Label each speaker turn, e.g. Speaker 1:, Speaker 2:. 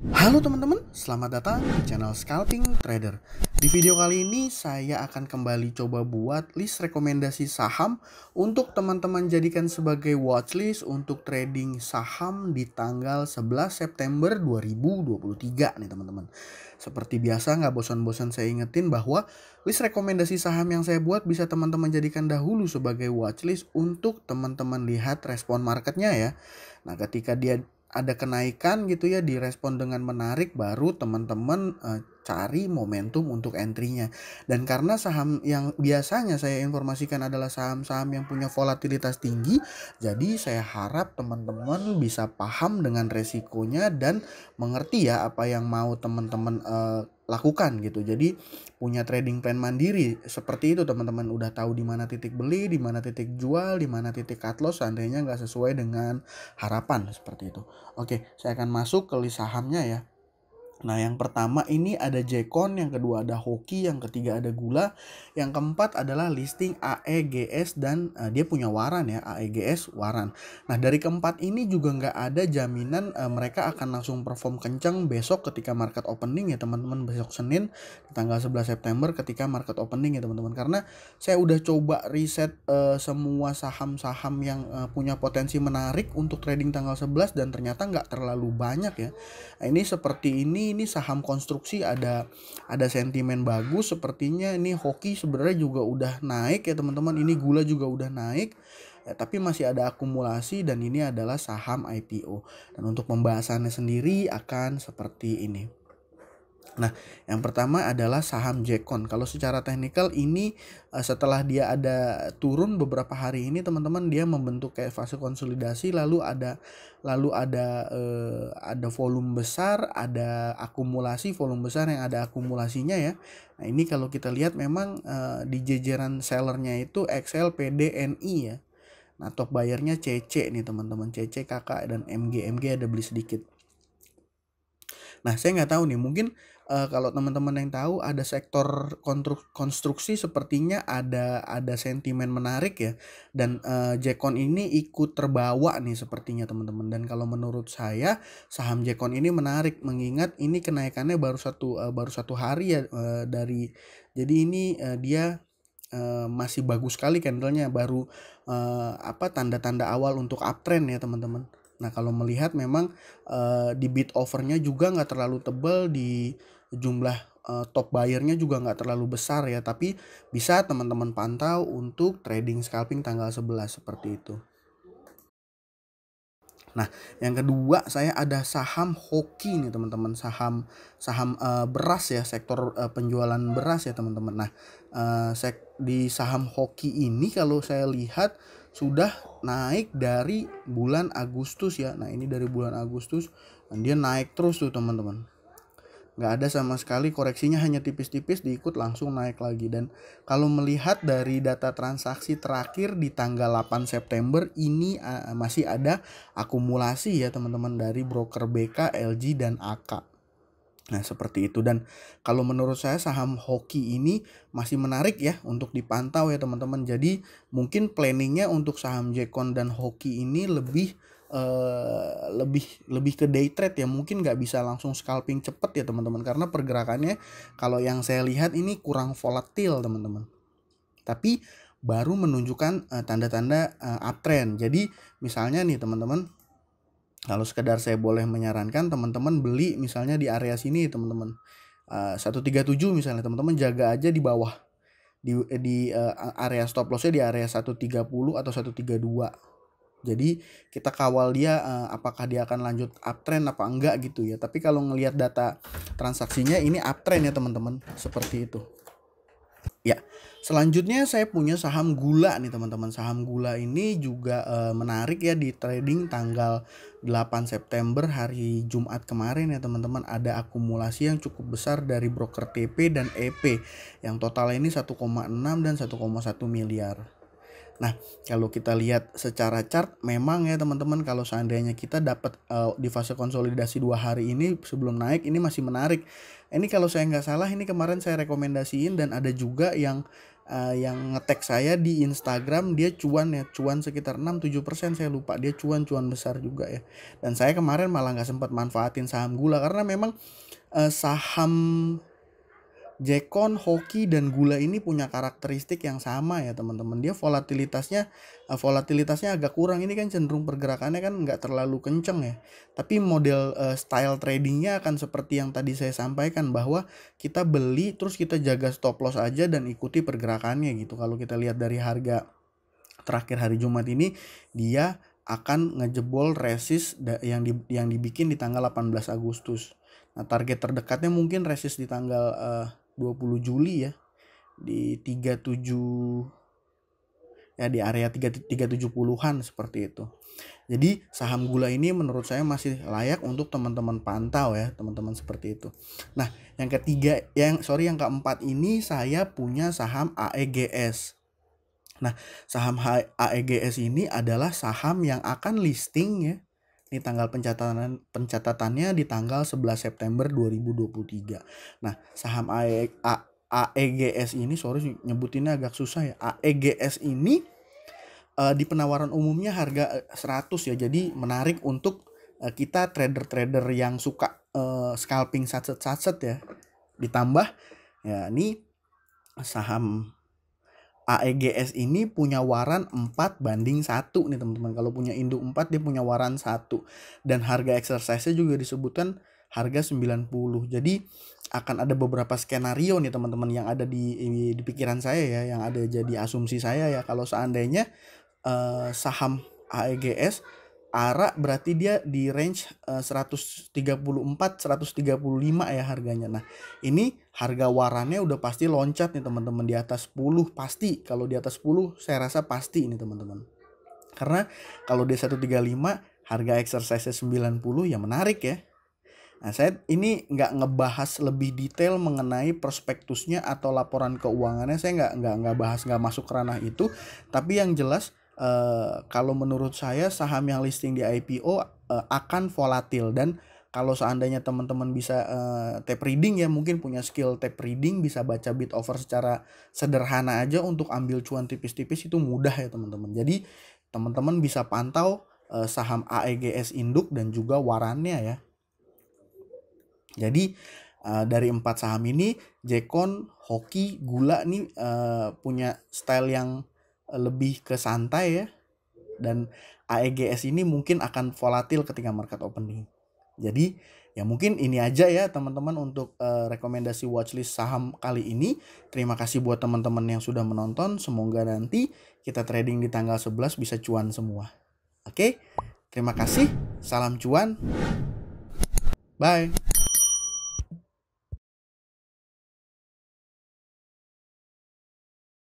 Speaker 1: Halo teman-teman, selamat datang di channel Scalping Trader. Di video kali ini saya akan kembali coba buat list rekomendasi saham untuk teman-teman jadikan sebagai watchlist untuk trading saham di tanggal 11 September 2023 nih teman-teman. Seperti biasa nggak bosan-bosan saya ingetin bahwa list rekomendasi saham yang saya buat bisa teman-teman jadikan dahulu sebagai watchlist untuk teman-teman lihat respon marketnya ya. Nah, ketika dia ada kenaikan gitu ya, direspon dengan menarik, baru teman-teman cari momentum untuk entry-nya. Dan karena saham yang biasanya saya informasikan adalah saham-saham yang punya volatilitas tinggi, jadi saya harap teman-teman bisa paham dengan resikonya dan mengerti ya apa yang mau teman-teman lakukan gitu. Jadi punya trading plan mandiri seperti itu, teman-teman udah tahu di mana titik beli, di mana titik jual, di mana titik cut loss seandainya nggak sesuai dengan harapan seperti itu. Oke, saya akan masuk ke list sahamnya ya. Nah, yang pertama ini ada Jekon, yang kedua ada Hoki, yang ketiga ada Gula, yang keempat adalah listing AEGS dan dia punya waran ya, AEGS waran. Nah, dari keempat ini juga nggak ada jaminan mereka akan langsung perform kencang besok ketika market opening ya teman-teman, besok Senin tanggal 11 September ketika market opening ya teman-teman. Karena saya udah coba riset semua saham-saham yang punya potensi menarik untuk trading tanggal 11 dan ternyata nggak terlalu banyak ya. Nah, ini seperti ini saham konstruksi ada sentimen bagus sepertinya. Ini Hoki sebenarnya juga udah naik ya teman-teman. Ini Gula juga udah naik. Ya, tapi masih ada akumulasi dan ini adalah saham IPO. Dan untuk pembahasannya sendiri akan seperti ini. Nah, yang pertama adalah saham Jekon. Kalau secara teknikal ini setelah dia ada turun beberapa hari ini teman-teman, dia membentuk kayak fase konsolidasi, lalu ada volume besar, ada akumulasi volume besar yang ada akumulasinya ya. Nah, ini kalau kita lihat memang di jajaran sellernya itu XL, PD, NI ya. Nah, top bayarnya CC nih teman-teman, CC, KK dan MG ada beli sedikit. Nah, saya nggak tahu nih, mungkin kalau teman-teman yang tahu ada sektor konstruksi sepertinya ada sentimen menarik ya, dan Jekon ini ikut terbawa nih sepertinya teman-teman. Dan kalau menurut saya saham Jekon ini menarik mengingat ini kenaikannya baru satu hari ya jadi ini dia masih bagus sekali candlenya, baru tanda-tanda awal untuk uptrend ya teman-teman. Nah, kalau melihat memang di bid overnya juga nggak terlalu tebal, di jumlah top buyernya juga nggak terlalu besar ya, tapi bisa teman-teman pantau untuk trading scalping tanggal 11 seperti itu. Nah, yang kedua saya ada saham Hoki nih teman-teman, saham beras ya, sektor penjualan beras ya teman-teman. Nah, di saham Hoki ini kalau saya lihat sudah naik dari bulan Agustus ya. Nah, ini dari bulan Agustus dan dia naik terus tuh teman-teman. Nggak ada sama sekali koreksinya, hanya tipis-tipis diikut langsung naik lagi. Dan kalau melihat dari data transaksi terakhir di tanggal 8 September ini masih ada akumulasi ya teman-teman dari broker BK, LG dan AK. Nah, seperti itu. Dan kalau menurut saya saham Hoki ini masih menarik ya untuk dipantau ya teman-teman. Jadi mungkin planningnya untuk saham Jekon dan Hoki ini lebih ke day trade ya, mungkin nggak bisa langsung scalping cepet ya teman-teman, karena pergerakannya kalau yang saya lihat ini kurang volatil teman-teman, tapi baru menunjukkan tanda-tanda uptrend. Jadi misalnya nih teman-teman, kalau sekedar saya boleh menyarankan teman-teman beli misalnya di area sini teman-teman, 137 misalnya, teman-teman jaga aja di bawah, di area stop lossnya di area 130 atau 132. Jadi kita kawal dia apakah dia akan lanjut uptrend apa enggak gitu ya. Tapi kalau ngelihat data transaksinya ini uptrend ya teman-teman, seperti itu. Ya, selanjutnya saya punya saham Gula nih teman-teman. Saham Gula ini juga menarik ya di trading tanggal 8 September hari Jumat kemarin ya teman-teman. Ada akumulasi yang cukup besar dari broker TP dan EP yang total ini 1,6 dan 1,1 miliar. Nah, kalau kita lihat secara chart memang ya teman-teman, kalau seandainya kita dapat di fase konsolidasi 2 hari ini sebelum naik, ini masih menarik. Ini kalau saya nggak salah ini kemarin saya rekomendasiin, dan ada juga yang yang nge-tag saya di Instagram, dia cuan ya, cuan sekitar 6-7%, saya lupa, dia cuan besar juga ya. Dan saya kemarin malah nggak sempat manfaatin saham gula karena memang saham Jekon, Hoki, dan gula ini punya karakteristik yang sama ya teman-teman. Dia volatilitasnya agak kurang. Ini kan cenderung pergerakannya kan nggak terlalu kenceng ya. Tapi model style tradingnya akan seperti yang tadi saya sampaikan, bahwa kita beli terus kita jaga stop loss aja dan ikuti pergerakannya gitu. Kalau kita lihat dari harga terakhir hari Jumat ini, dia akan ngejebol resist yang dibikin di tanggal 18 Agustus. Nah, target terdekatnya mungkin resist di tanggal 20 Juli ya, di 37 ya, di area 370-an seperti itu. Jadi saham gula ini menurut saya masih layak untuk teman-teman pantau ya, teman-teman, seperti itu. Nah, yang keempat ini saya punya saham AEGS. Nah, saham AEGS ini adalah saham yang akan listing ya. Ini tanggal pencatatannya di tanggal 11 September 2023. Nah, saham AEGS ini, sorry nyebutinnya agak susah ya. AEGS ini di penawaran umumnya harga 100 ya. Jadi menarik untuk kita trader-trader yang suka scalping satset ya. Ditambah ya, ini saham AEGS ini punya waran 4/1 nih teman-teman. Kalau punya induk 4, dia punya waran 1. Dan harga exercise-nya juga disebutkan harga 90. Jadi akan ada beberapa skenario nih teman-teman yang ada di pikiran saya ya, yang ada jadi asumsi saya ya. Kalau seandainya saham AEGS ARA, berarti dia di range 134-135 ya harganya. Nah, ini harga warannya udah pasti loncat nih teman-teman, di atas 10 pasti. Kalau di atas 10 saya rasa pasti ini teman-teman. Karena kalau di 135 harga exercise 90 ya menarik ya. Nah, saya ini nggak ngebahas lebih detail mengenai prospektusnya atau laporan keuangannya, saya nggak bahas, nggak masuk ke ranah itu. Tapi yang jelas kalau menurut saya saham yang listing di IPO akan volatil. Dan kalau seandainya teman-teman bisa tape reading ya, mungkin punya skill tape reading, bisa baca bid offer secara sederhana aja untuk ambil cuan tipis-tipis, itu mudah ya teman-teman. Jadi teman-teman bisa pantau saham AEGS induk dan juga warannya ya. Jadi dari 4 saham ini, Jekon, Hoki, Gula nih punya style yang lebih ke santai ya. Dan AEGS ini mungkin akan volatil ketika market opening. Jadi ya mungkin ini aja ya teman-teman untuk rekomendasi watchlist saham kali ini. Terima kasih buat teman-teman yang sudah menonton. Semoga nanti kita trading di tanggal 11 bisa cuan semua. Oke, terima kasih. Salam cuan. Bye.